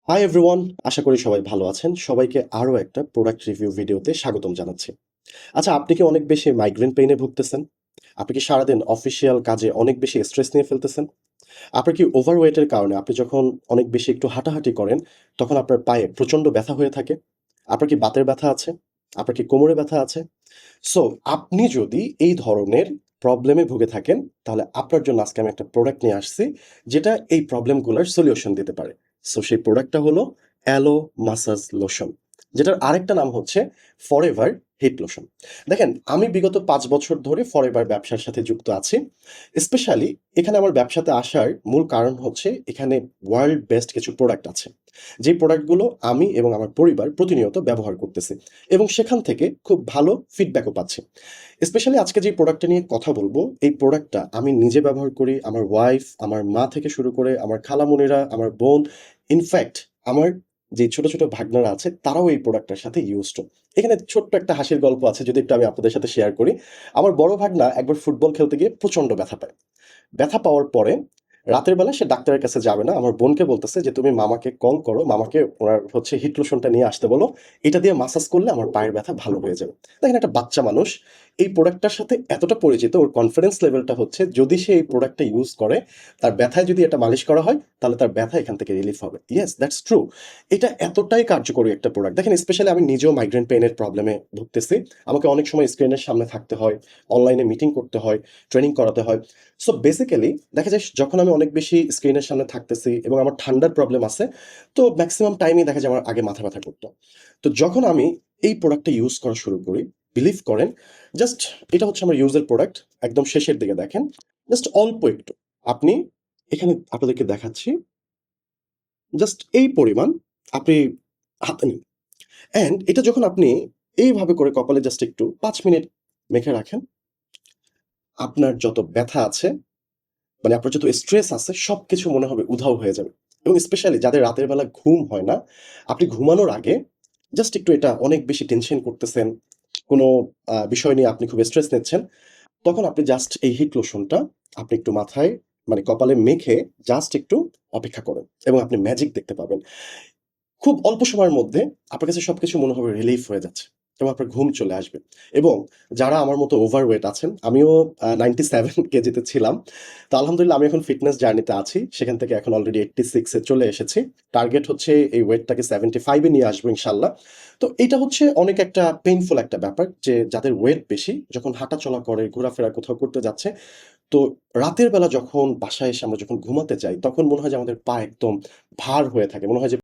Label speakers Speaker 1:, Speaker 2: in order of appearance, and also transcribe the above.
Speaker 1: Hi everyone, আশা করি সবাই ভালো আছেন। সবাইকে আরও একটা প্রোডাক্ট রিভিউ ভিডিওতে স্বাগতম জানাচ্ছি। আচ্ছা, আপনি কি অনেক বেশি মাইগ্রেন পেইনে ভুগতেছেন? আপনি কি সারাদিন অফিসিয়াল কাজে অনেক বেশি স্ট্রেস নিয়ে ফেলতেছেন? আপনার কি ওভারওয়েটের কারণে আপনি যখন অনেক বেশি একটু হাঁটাহাঁটি করেন, তখন আপনার পায়ে প্রচণ্ড ব্যথা হয়ে থাকে? আপনার কি বাতের ব্যথা আছে? আপনার কি কোমরে ব্যথা আছে? সো আপনি যদি এই ধরনের প্রবলেমে ভুগে থাকেন, তাহলে আপনার জন্য আজকে আমি একটা প্রোডাক্ট নিয়ে আসছি, যেটা এই প্রবলেমগুলোর সলিউশন দিতে পারে। সো সেই প্রোডাক্টটা হলো অ্যালো মাসাজ লোশন, যেটার আরেকটা নাম হচ্ছে ফরএভার হিট লোশন। দেখেন, আমি বিগত ৫ বছর ধরে ফরএভার ব্যবসার সাথে যুক্ত আছি। স্পেশালি এখানে আমার ব্যবসাতে আসার মূল কারণ হচ্ছে এখানে ওয়ার্ল্ড বেস্ট কিছু প্রোডাক্ট আছে। যেই প্রোডাক্টগুলো আমি এবং আমার পরিবার প্রতিনিয়ত ব্যবহার করতেছি এবং সেখান থেকে খুব ভালো ফিডব্যাকও পাচ্ছি। স্পেশালি আজকে যে প্রোডাক্টটা নিয়ে কথা বলবো, এই প্রোডাক্টটা আমি নিজে ব্যবহার করি, আমার ওয়াইফ, আমার মা থেকে শুরু করে আমার খালামণিরা, আমার বোন, ইনফ্যাক্ট আমার যে ছোট ছোট ভাগ্নারা আছে তারাও এই প্রোডাক্টটার সাথে ইউজড। এখানে ছোট্ট একটা হাসির গল্প আছে, যদি একটু আমি আপনাদের সাথে শেয়ার করি। আমার বড় ভাগ্না একবার ফুটবল খেলতে গিয়ে প্রচণ্ড ব্যথা পায়। ব্যথা পাওয়ার পরে রাতের বেলা সে ডাক্তারের কাছে যাবে না, আমার বোনকে বলতেছে যে তুমি মামাকে কল করো, মামাকে ওনার হচ্ছে হিট লোশনটা নিয়ে আসতে বলো, এটা দিয়ে মাসাজ করলে আমার পায়ের ব্যথা ভালো হয়ে যাবে। দেখেন, একটা বাচ্চা মানুষ এই প্রোডাক্টটার সাথে এতটা পরিচিত, ওর কনফিডেন্স লেভেলটা হচ্ছে যদি সে এই প্রোডাক্টটা ইউজ করে, তার ব্যথায় যদি এটা মালিশ করা হয়, তাহলে তার ব্যথা এখান থেকে রিলিফ হবে। Yes, that's true. এটা এতটাই কার্যকরী একটা প্রোডাক্ট। দেখেন, স্পেশালি আমি নিজেও মাইগ্রেন পেইনের প্রবলেমে ভুগতেছি। আমাকে অনেক সময় স্ক্রিনের সামনে থাকতে হয়, অনলাইনে মিটিং করতে হয়, ট্রেনিং করাতে হয়। সো বেসিক্যালি দেখা যায় যখন আমি অনেক বেশি স্ক্রিনের সামনে থাকতেছি এবং আমার ঠান্ডার প্রবলেম আছে, তো ম্যাক্সিমাম টাইমই দেখা যায় আমার আগে মাথা ব্যথা করতো। তো যখন আমি এই প্রোডাক্টটা ইউজ করা শুরু করি, বিলিভ করেন, জাস্ট এটা হচ্ছে আমার ইউজের প্রোডাক্ট, একদম শেষের দিকে দেখেন, জাস্ট অল্প একটু আপনি এখানে আপনাদেরকে দেখাচ্ছি, জাস্ট এই পরিমাণ আপনি হাতে নিন। অ্যান্ড এটা যখন আপনি এইভাবে করে কপালে জাস্ট একটু ৫ মিনিট মেখে রাখেন, আপনার যত ব্যথা আছে, মানে আপনার যত স্ট্রেস আছে সবকিছু মনে হবে উধাও হয়ে যাবে। এবং স্পেশালি যাদের রাতের বেলা ঘুম হয় না, আপনি ঘুমানোর আগে জাস্ট একটু এটা অনেক বেশি টেনশন করতেছেন, কোনো বিষয় নিয়ে আপনি খুব স্ট্রেস নিচ্ছেন, তখন আপনি জাস্ট এই হিট লোশনটা আপনি একটু মাথায়, মানে কপালে মেখে জাস্ট একটু অপেক্ষা করেন এবং আপনি ম্যাজিক দেখতে পাবেন। খুব অল্প সময়ের মধ্যে আপনার কাছে সবকিছু মনে হবে রিলিফ হয়ে যাচ্ছে এবং আপনার ঘুম চলে আসবে। এবং যারা আমার মতো ওভারওয়েট আছেন, আমিও 97 কেজিতে ছিলাম। তো আলহামদুলিল্লাহ আমি এখন ফিটনেস জার্নিতে আছি। সেখান থেকে এখন অলরেডি 86 এ চলে এসেছি। টার্গেট হচ্ছে এই ওয়েটটাকে 75 এ নিয়ে আসবো ইনশাআল্লাহ। তো এইটা হচ্ছে অনেক একটা পেইনফুল একটা ব্যাপার যে যাদের ওয়েট বেশি, যখন হাঁটাচলা করে, ঘোরাফেরা কোথাও করতে যাচ্ছে, তো রাতের বেলা যখন বাসায় এসে আমরা যখন ঘুমাতে যাই, তখন মনে হয় যে আমাদের পা একদম ভার হয়ে থাকে। মনে হয় যে